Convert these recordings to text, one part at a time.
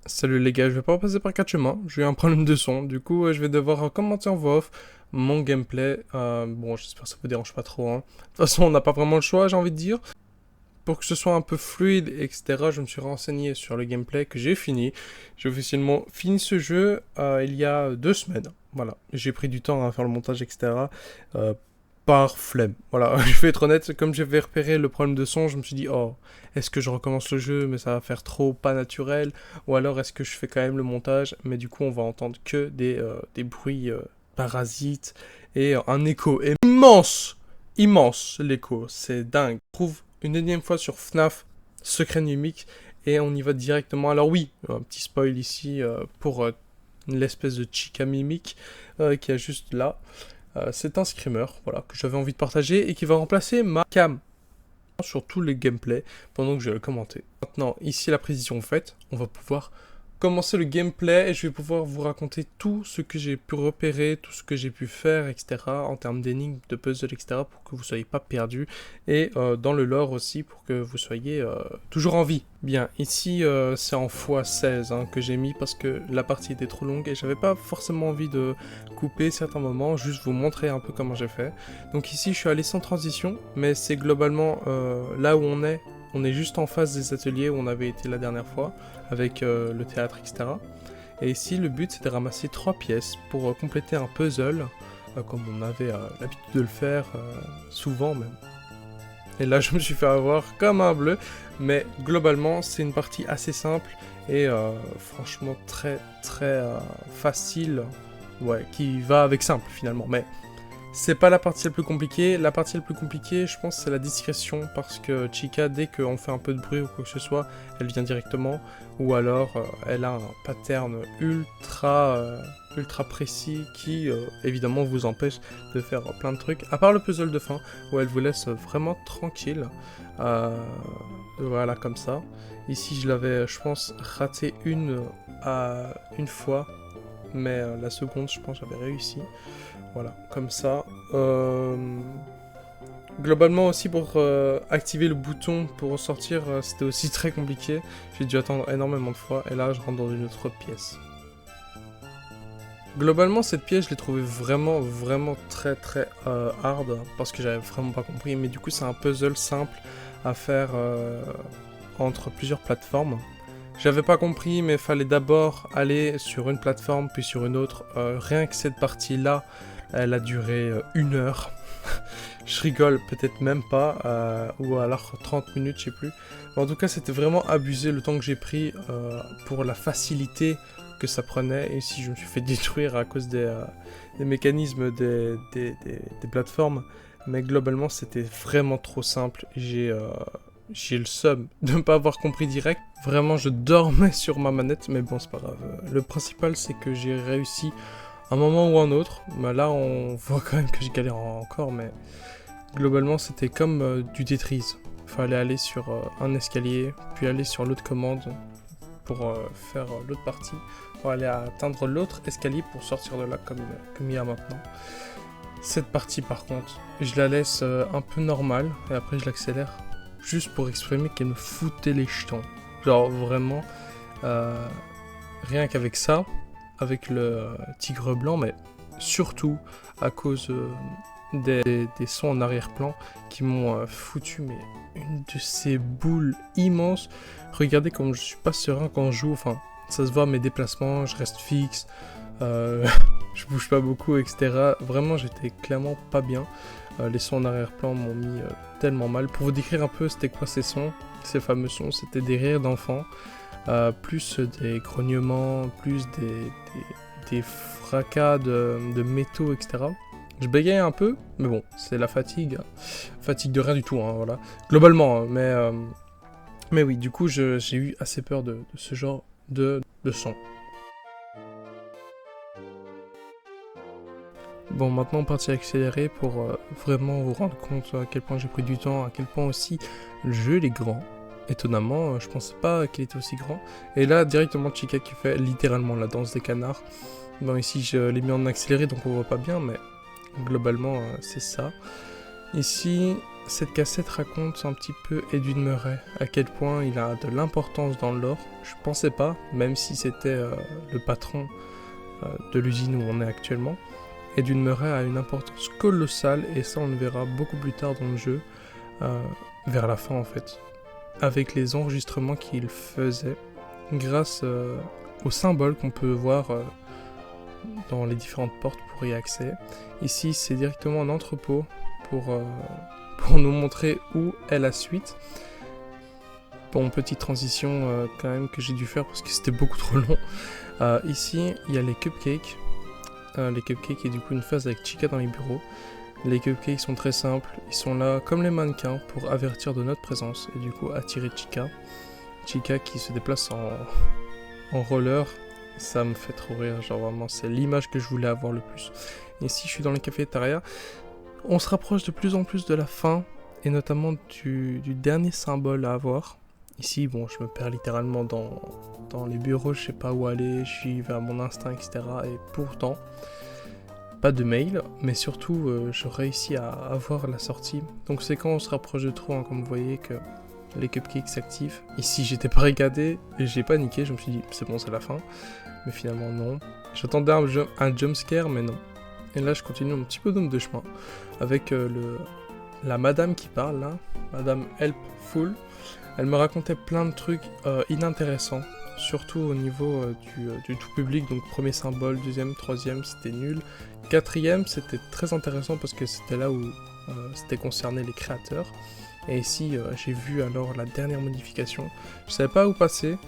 Salut les gars, je vais pas passer par quatre chemins, j'ai eu un problème de son, du coup je vais devoir commenter en voix off mon gameplay. Bon, j'espère que ça vous dérange pas trop, hein. De toute façon, on n'a pas vraiment le choix, j'ai envie de dire. Pour que ce soit un peu fluide, etc., je me suis renseigné sur le gameplay que j'ai fini. J'ai officiellement fini ce jeu il y a 2 semaines. Voilà, j'ai pris du temps à faire le montage, etc. euh, par flemme. Voilà, je vais être honnête, comme j'avais repéré le problème de son, je me suis dit, oh, est-ce que je recommence le jeu, mais ça va faire trop pas naturel, ou alors est-ce que je fais quand même le montage, mais du coup on va entendre que des bruits parasites et un écho immense, immense l'écho, c'est dingue. Je trouve une énième fois sur FNAF Secret Mimic et on y va directement. Alors oui, un petit spoil ici pour l'espèce de Chica Mimic qui est juste là. C'est un screamer, voilà, que j'avais envie de partager et qui va remplacer ma cam sur tous les gameplays pendant que je vais le commenter. Maintenant, ici la précision faite, on va pouvoir commencer le gameplay et je vais pouvoir vous raconter tout ce que j'ai pu repérer, tout ce que j'ai pu faire, etc. en termes d'énigmes, de puzzles, etc. pour que vous soyez pas perdus et dans le lore aussi pour que vous soyez toujours en vie. Bien, ici c'est en x16 hein, que j'ai mis parce que la partie était trop longue et j'avais pas forcément envie de couper certains moments, juste vous montrer un peu comment j'ai fait. Donc ici je suis allé sans transition, mais c'est globalement là où on est. On est juste en face des ateliers où on avait été la dernière fois, avec le théâtre, etc. Et ici, le but, c'est de ramasser 3 pièces pour compléter un puzzle, comme on avait l'habitude de le faire, souvent même. Et là, je me suis fait avoir comme un bleu, mais globalement, c'est une partie assez simple et franchement très très facile, ouais, qui va avec simple finalement. Mais c'est pas la partie la plus compliquée. La partie la plus compliquée, je pense, c'est la discrétion. Parce que Chica, dès qu'on fait un peu de bruit ou quoi que ce soit, elle vient directement. Ou alors, elle a un pattern ultra précis qui, évidemment, vous empêche de faire plein de trucs. À part le puzzle de fin, où elle vous laisse vraiment tranquille. Voilà, comme ça. Ici, je l'avais, je pense, raté une fois. Mais la seconde, je pense, j'avais réussi. Voilà, comme ça. Globalement aussi pour activer le bouton pour sortir, c'était aussi très compliqué. J'ai dû attendre énormément de fois et là je rentre dans une autre pièce. Globalement cette pièce je l'ai trouvée vraiment très hard parce que j'avais vraiment pas compris. Mais du coup c'est un puzzle simple à faire entre plusieurs plateformes. J'avais pas compris mais il fallait d'abord aller sur une plateforme puis sur une autre. Rien que cette partie là elle a duré 1 heure. Je rigole, peut-être même pas, ou alors 30 minutes, je sais plus. Mais en tout cas, c'était vraiment abusé le temps que j'ai pris pour la facilité que ça prenait. Et si je me suis fait détruire à cause des mécanismes des plateformes. Mais globalement, c'était vraiment trop simple. J'ai le seum de ne pas avoir compris direct. Vraiment, je dormais sur ma manette, mais bon, c'est pas grave. Le principal, c'est que j'ai réussi un moment ou un autre. Mais là, on voit quand même que je galère encore, mais globalement, c'était comme du Tetris. Il fallait aller sur un escalier, puis aller sur l'autre commande pour faire l'autre partie, pour aller atteindre l'autre escalier pour sortir de là comme il y a maintenant. Cette partie, par contre, je la laisse un peu normale, et après je l'accélère, juste pour exprimer qu'elle me foutait les jetons. Genre, vraiment, rien qu'avec ça, avec le tigre blanc, mais surtout à cause des sons en arrière-plan qui m'ont foutu mais une de ces boules immenses. Regardez comme je suis pas serein quand je joue, enfin ça se voit mes déplacements, je reste fixe, je bouge pas beaucoup, etc. Vraiment j'étais clairement pas bien. Les sons en arrière-plan m'ont mis tellement mal. Pour vous décrire un peu c'était quoi ces sons, ces fameux sons, c'était des rires d'enfants, plus des grognements, plus des fracas de métaux, etc. Je bégaye un peu, mais bon, c'est la fatigue. Fatigue de rien du tout, hein, voilà. Globalement, hein, mais oui, du coup, j'ai eu assez peur de ce genre de son. Bon, maintenant, partie accélérée pour vraiment vous rendre compte à quel point j'ai pris du temps, à quel point aussi le jeu est grand. Étonnamment, je pensais pas qu'il était aussi grand. Et là, directement, Chica qui fait littéralement la danse des canards. Bon, ici, je l'ai mis en accéléré, donc on voit pas bien, mais globalement, c'est ça. Ici, cette cassette raconte un petit peu Edwin Murray, à quel point il a de l'importance dans le lore. Je pensais pas, même si c'était le patron de l'usine où on est actuellement. Edwin Murray a une importance colossale, et ça on le verra beaucoup plus tard dans le jeu, vers la fin en fait, avec les enregistrements qu'il faisait, grâce aux symboles qu'on peut voir dans les différentes portes pour y accéder. Ici c'est directement un entrepôt pour nous montrer où est la suite. Bon, petite transition quand même que j'ai dû faire parce que c'était beaucoup trop long. Ici il y a les cupcakes. Les cupcakes et du coup une phase avec Chica dans les bureaux. Les cupcakes sont très simples, ils sont là comme les mannequins pour avertir de notre présence et du coup attirer Chica. Chica qui se déplace en roller, ça me fait trop rire, genre vraiment c'est l'image que je voulais avoir le plus. Ici je suis dans le cafétéria, on se rapproche de plus en plus de la fin et notamment du dernier symbole à avoir. Ici bon je me perds littéralement dans les bureaux, je sais pas où aller, je vais à mon instinct etc. Et pourtant pas de mail, mais surtout je réussis à avoir la sortie. Donc c'est quand on se rapproche de trop, hein, comme vous voyez, que les cupcakes s'activent. Ici j'étais pas regardé et j'ai paniqué, je me suis dit c'est bon c'est la fin. Mais finalement non. J'attendais un jumpscare mais non. Et là je continue un petit peu de chemin avec la madame qui parle là, Madame Helpful. Elle me racontait plein de trucs inintéressants. Surtout au niveau du tout public, donc premier symbole, deuxième, troisième, c'était nul. Quatrième, c'était très intéressant parce que c'était là où c'était concerné les créateurs. Et ici, j'ai vu alors la dernière modification. Je savais pas où passer,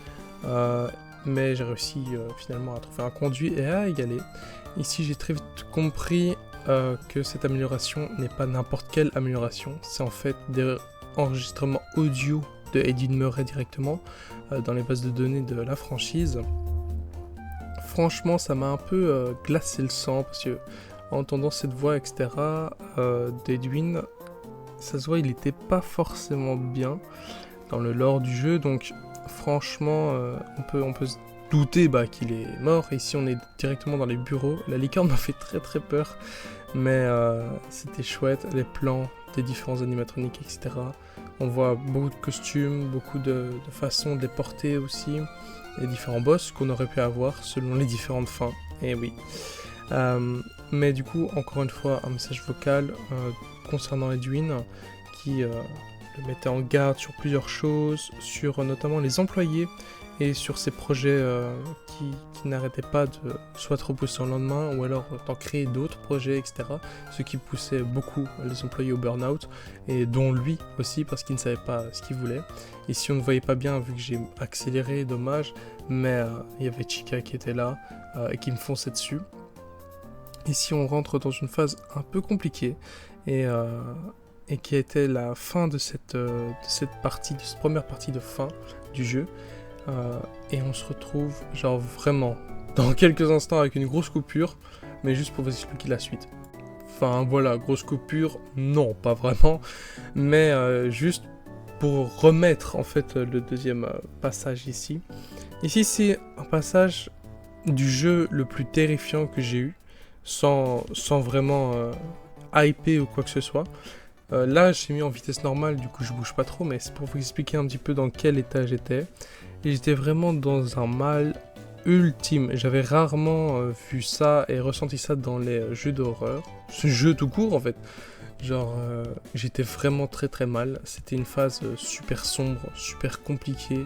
mais j'ai réussi finalement à trouver un conduit et à égaler. Ici, j'ai très vite compris que cette amélioration n'est pas n'importe quelle amélioration. C'est en fait des enregistrements audio de Edwin Murray directement dans les bases de données de la franchise. Franchement ça m'a un peu glacé le sang parce que en entendant cette voix etc d'Edwin, ça se voit il était pas forcément bien dans le lore du jeu, donc franchement on peut se douter qu'il est mort. Et ici on est directement dans les bureaux, la licorne m'a fait très très peur mais c'était chouette, les plans des différents animatroniques etc. On voit beaucoup de costumes, beaucoup de façons de les porter aussi, les différents boss qu'on aurait pu avoir selon les différentes fins, et oui. Mais du coup, encore une fois, un message vocal concernant Edwin, qui le mettait en garde sur plusieurs choses, sur notamment les employés, et sur ces projets qui n'arrêtaient pas de soit repousser au lendemain, ou alors d'en créer d'autres projets, etc. Ce qui poussait beaucoup les employés au burn-out, et dont lui aussi, parce qu'il ne savait pas ce qu'il voulait. Ici on ne voyait pas bien vu que j'ai accéléré, dommage, mais il y avait Chica qui était là, et qui me fonçait dessus. Ici on rentre dans une phase un peu compliquée, et qui a été la fin de cette première partie de fin du jeu. Et on se retrouve genre vraiment dans quelques instants avec une grosse coupure, mais juste pour vous expliquer la suite. Enfin voilà, grosse coupure, non pas vraiment, mais juste pour remettre en fait le deuxième passage ici. Ici c'est un passage du jeu le plus terrifiant que j'ai eu, sans vraiment hyper ou quoi que ce soit. Là j'ai mis en vitesse normale, du coup je bouge pas trop, mais c'est pour vous expliquer un petit peu dans quel état j'étais. Et j'étais vraiment dans un mal ultime. J'avais rarement vu ça et ressenti ça dans les jeux d'horreur. Ce jeu tout court en fait. Genre j'étais vraiment très très mal. C'était une phase super sombre, super compliquée.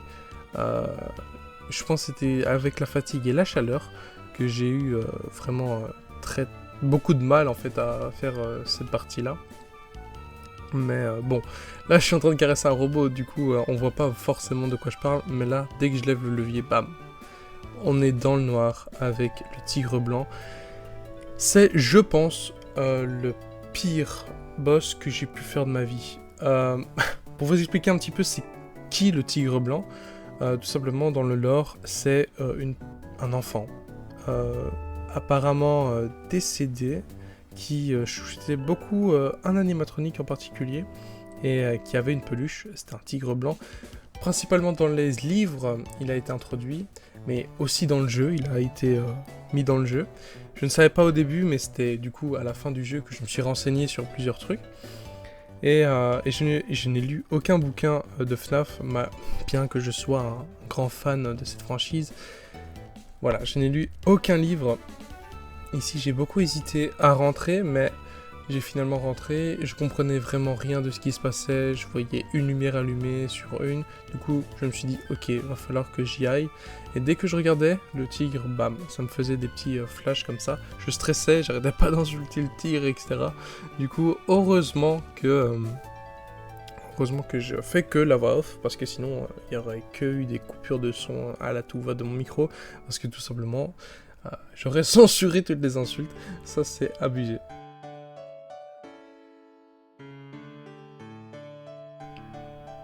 Je pense que c'était avec la fatigue et la chaleur que j'ai eu vraiment beaucoup de mal en fait à faire cette partie là. Mais bon, là je suis en train de caresser un robot, du coup on voit pas forcément de quoi je parle, mais là dès que je lève le levier, bam, on est dans le noir avec le tigre blanc. C'est, je pense, le pire boss que j'ai pu faire de ma vie. Pour vous expliquer un petit peu c'est qui le tigre blanc, tout simplement dans le lore c'est un enfant apparemment décédé, qui chouchoutait beaucoup un animatronique en particulier, et qui avait une peluche, c'était un tigre blanc. Principalement dans les livres, il a été introduit, mais aussi dans le jeu, il a été mis dans le jeu. Je ne savais pas au début, mais c'était du coup à la fin du jeu que je me suis renseigné sur plusieurs trucs. Et je n'ai lu aucun bouquin de FNAF, bien que je sois un grand fan de cette franchise. Voilà, je n'ai lu aucun livre. Ici, j'ai beaucoup hésité à rentrer, mais j'ai finalement rentré. Je comprenais vraiment rien de ce qui se passait. Je voyais une lumière allumée sur une. Du coup, je me suis dit, ok, va falloir que j'y aille. Et dès que je regardais le tigre, bam, ça me faisait des petits flashs comme ça. Je stressais, j'arrêtais pas d'insulter le tigre, etc. Du coup, heureusement que je fais que la voix off, parce que sinon, il y aurait que eu des coupures de son à la tout va de mon micro. Parce que tout simplement, j'aurais censuré toutes les insultes. Ça, c'est abusé.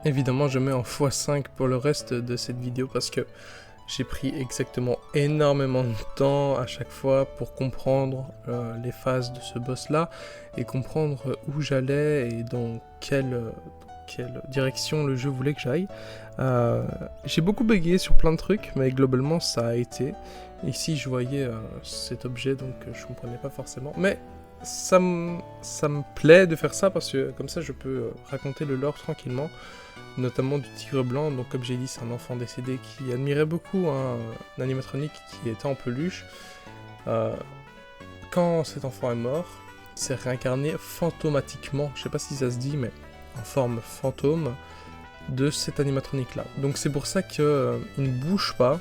Évidemment, je mets en x5 pour le reste de cette vidéo parce que j'ai pris exactement énormément de temps à chaque fois pour comprendre les phases de ce boss-là et comprendre où j'allais et dans quelle direction le jeu voulait que j'aille. J'ai beaucoup bugué sur plein de trucs, mais globalement ça a été. Ici, je voyais cet objet, donc je comprenais pas forcément. Mais ça me plaît de faire ça parce que comme ça, je peux raconter le lore tranquillement. Notamment du tigre blanc, donc comme j'ai dit, c'est un enfant décédé qui admirait beaucoup un animatronique qui était en peluche. Quand cet enfant est mort, il s'est réincarné fantomatiquement, je sais pas si ça se dit, mais en forme fantôme de cet animatronique là. Donc c'est pour ça qu'il ne bouge pas,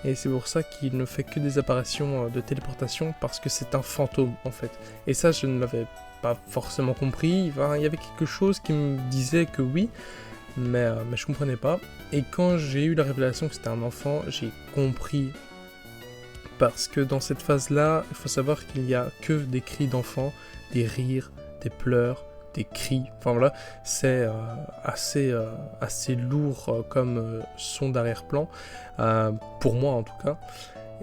et c'est pour ça qu'il ne fait que des apparitions de téléportation, parce que c'est un fantôme en fait. Et ça, je ne l'avais pas forcément compris, enfin, il y avait quelque chose qui me disait que oui, mais je comprenais pas. Et quand j'ai eu la révélation que c'était un enfant, j'ai compris. Parce que dans cette phase-là, il faut savoir qu'il n'y a que des cris d'enfants, des rires, des pleurs, des cris. Enfin voilà, c'est assez lourd comme son d'arrière-plan, pour moi en tout cas.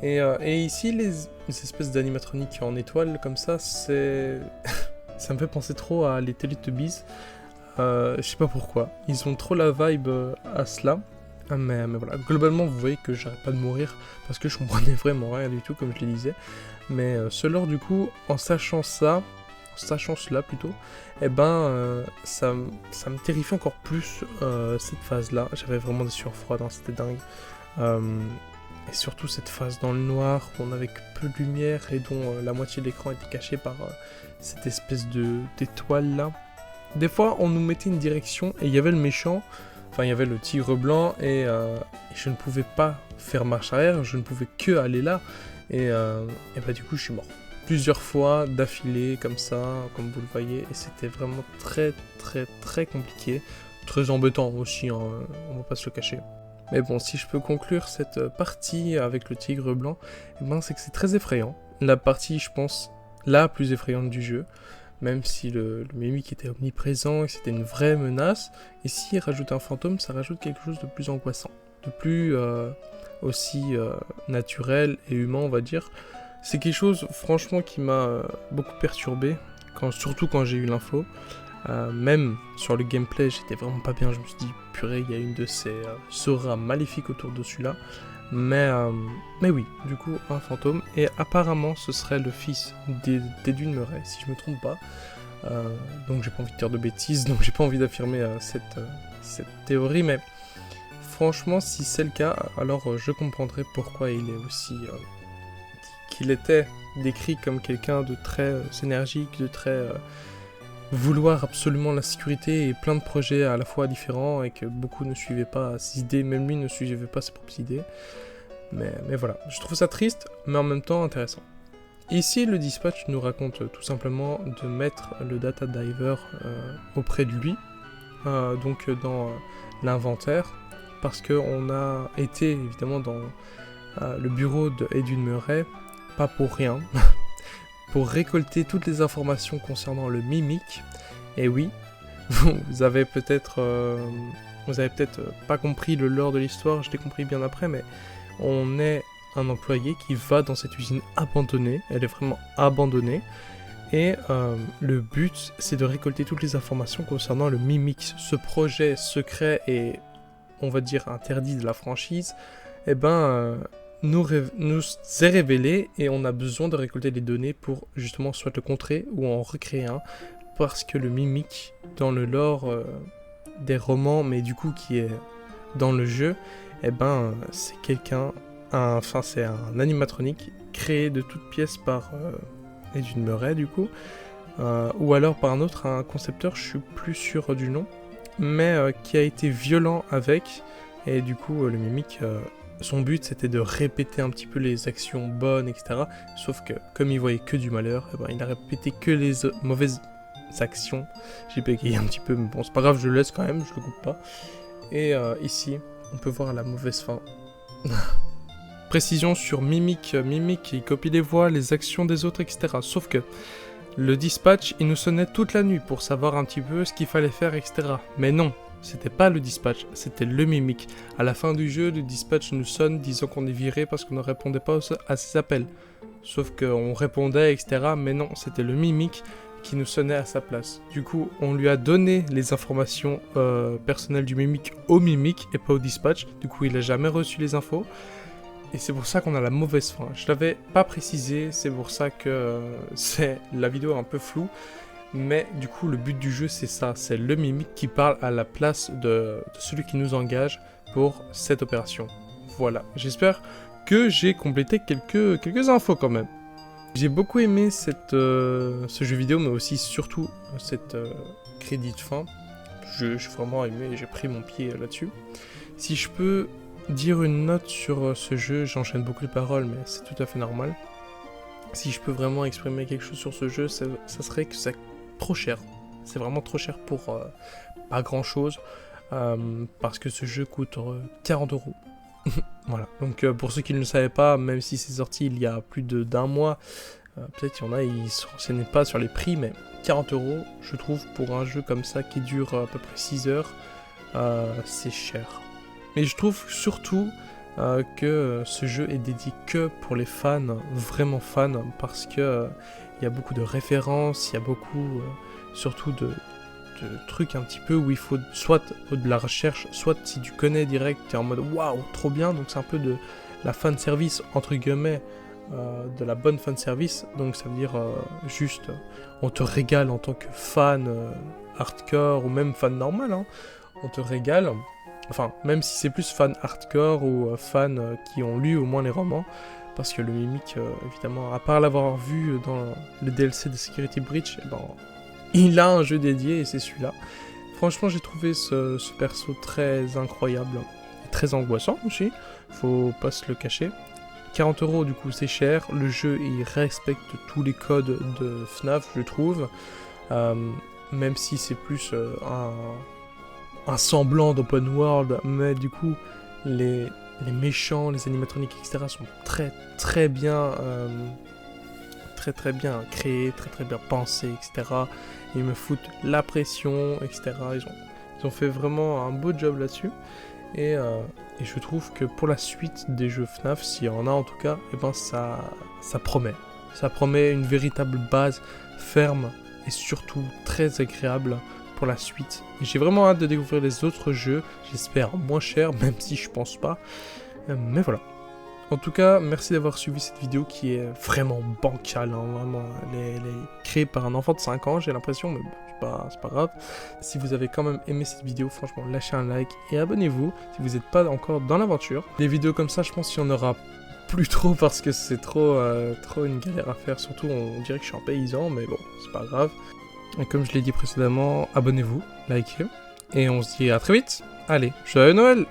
Et ici, les espèces d'animatroniques en étoile comme ça, c'est... ça me fait penser trop à les Teletubbies. Je sais pas pourquoi, ils ont trop la vibe à cela, mais voilà, globalement vous voyez que j'arrête pas de mourir parce que je comprenais vraiment rien du tout comme je le disais, mais ce lore du coup, en sachant cela plutôt, eh ben ça me terrifie encore plus cette phase là, j'avais vraiment des sueurs froides, hein, c'était dingue, et surtout cette phase dans le noir où on avait que peu de lumière et dont la moitié de l'écran était cachée par cette espèce d'étoile là. Des fois, on nous mettait une direction et il y avait le méchant, enfin il y avait le tigre blanc et je ne pouvais pas faire marche arrière, je ne pouvais que aller là et bah du coup je suis mort. Plusieurs fois d'affilée comme ça, comme vous le voyez, et c'était vraiment très très très compliqué, très embêtant aussi, hein, on va pas se le cacher. Mais bon, si je peux conclure cette partie avec le tigre blanc, eh ben, c'est que c'est très effrayant. La partie, je pense, la plus effrayante du jeu. Même si le mimique était omniprésent et c'était une vraie menace, et s'il rajoute un fantôme, ça rajoute quelque chose de plus angoissant, de plus aussi naturel et humain, on va dire. C'est quelque chose, franchement, qui m'a beaucoup perturbé, surtout quand j'ai eu l'info. Même sur le gameplay, j'étais vraiment pas bien, je me suis dit, purée, il y a une de ces Sora maléfiques autour de celui-là. Mais oui, du coup, un fantôme. Et apparemment, ce serait le fils d'Edwin Murray, si je me trompe pas. Donc j'ai pas envie de dire de bêtises, donc j'ai pas envie d'affirmer cette théorie. Mais franchement, si c'est le cas, alors je comprendrai pourquoi il est aussi... qu'il était décrit comme quelqu'un de très énergique, de très... vouloir absolument la sécurité et plein de projets à la fois différents et que beaucoup ne suivaient pas ses idées, même lui ne suivait pas ses propres idées. Mais voilà, je trouve ça triste, mais en même temps intéressant. Ici, le dispatch nous raconte tout simplement de mettre le data diver auprès de lui, donc dans l'inventaire, parce qu'on a été évidemment dans le bureau de Edwin Murray, pas pour rien, pour récolter toutes les informations concernant le mimique. Et oui, vous avez peut-être pas compris le lore de l'histoire, je l'ai compris bien après, mais on est un employé qui va dans cette usine abandonnée, elle est vraiment abandonnée, et le but c'est de récolter toutes les informations concernant le Mimix, ce projet secret et on va dire interdit de la franchise, et nous est révélé et on a besoin de récolter des données pour justement soit le contrer ou en recréer un parce que le Mimic, dans le lore des romans, mais du coup qui est dans le jeu, eh ben c'est quelqu'un, enfin c'est un animatronique créé de toutes pièces par Edwin Murray du coup, ou alors par un concepteur, je suis plus sûr du nom, mais qui a été violent avec, et du coup le Mimic, son but c'était de répéter un petit peu les actions bonnes, etc. Sauf que comme il voyait que du malheur, eh ben, il a répété que les mauvaises actions. J'ai bégayé un petit peu, mais bon c'est pas grave, je le laisse quand même, je le coupe pas. Et ici, on peut voir la mauvaise fin. Précision sur Mimic. Mimic, il copie les voix, les actions des autres, etc. Sauf que le dispatch, il nous sonnait toute la nuit pour savoir un petit peu ce qu'il fallait faire, etc. Mais non, c'était pas le dispatch, c'était le Mimic. À la fin du jeu, le dispatch nous sonne disant qu'on est viré parce qu'on ne répondait pas à ses appels. Sauf qu'on répondait, etc. Mais non, c'était le Mimic qui nous sonnait à sa place. Du coup, on lui a donné les informations personnelles du Mimic au Mimic et pas au dispatch. Du coup, il a jamais reçu les infos. Et c'est pour ça qu'on a la mauvaise fin. Je l'avais pas précisé, c'est pour ça que la vidéo est un peu floue. Mais du coup, le but du jeu, c'est ça. C'est le Mimic qui parle à la place de celui qui nous engage pour cette opération. Voilà. J'espère que j'ai complété quelques infos quand même. J'ai beaucoup aimé ce jeu vidéo, mais aussi surtout cette crédit de fin. J'ai vraiment aimé, j'ai pris mon pied là-dessus. Si je peux dire une note sur ce jeu, j'enchaîne beaucoup de paroles, mais c'est tout à fait normal. Si je peux vraiment exprimer quelque chose sur ce jeu, ça serait que c'est trop cher. C'est vraiment trop cher pour pas grand-chose, parce que ce jeu coûte 40 €. Voilà, donc pour ceux qui ne le savaient pas, même si c'est sorti il y a plus d'un mois, peut-être qu'il y en a, ils ne se renseignaient pas sur les prix, mais 40 €, je trouve, pour un jeu comme ça qui dure à peu près 6 heures, c'est cher. Mais je trouve surtout que ce jeu est dédié que pour les fans, vraiment fans, parce que il y a beaucoup de références, il y a beaucoup, surtout de trucs un petit peu où il faut soit de la recherche, soit si tu connais direct, tu es en mode waouh, trop bien, donc c'est un peu de la fan service, entre guillemets, de la bonne fan service, donc ça veut dire juste, on te régale en tant que fan hardcore, ou même fan normal, hein, on te régale. Enfin, même si c'est plus fan hardcore ou fans qui ont lu au moins les romans, parce que le Mimic, évidemment, à part l'avoir vu dans le DLC de Security Breach, eh ben, il a un jeu dédié et c'est celui-là. Franchement, j'ai trouvé ce perso très incroyable et très angoissant aussi, faut pas se le cacher. 40 € du coup c'est cher, le jeu il respecte tous les codes de FNAF je trouve, même si c'est plus un semblant d'open world, mais du coup les méchants, les animatroniques, etc. sont très bien créés, très bien pensés, etc. Ils me foutent la pression, etc. Ils ont fait vraiment un beau job là-dessus. Et je trouve que pour la suite des jeux FNAF, s'il y en a en tout cas, et ben ça promet. Ça promet une véritable base ferme et surtout très agréable pour la suite. Et j'ai vraiment hâte de découvrir les autres jeux, j'espère moins cher, même si je pense pas. Mais voilà. En tout cas, merci d'avoir suivi cette vidéo qui est vraiment bancale, hein, vraiment. Elle est créée par un enfant de 5 ans, j'ai l'impression, mais bon, c'est pas grave. Si vous avez quand même aimé cette vidéo, franchement, lâchez un like et abonnez-vous si vous n'êtes pas encore dans l'aventure. Des vidéos comme ça, je pense qu'il y en aura plus trop parce que c'est trop une galère à faire. Surtout, on dirait que je suis un paysan, mais bon, c'est pas grave. Et comme je l'ai dit précédemment, abonnez-vous, likez, et on se dit à très vite. Allez, joyeux Noël!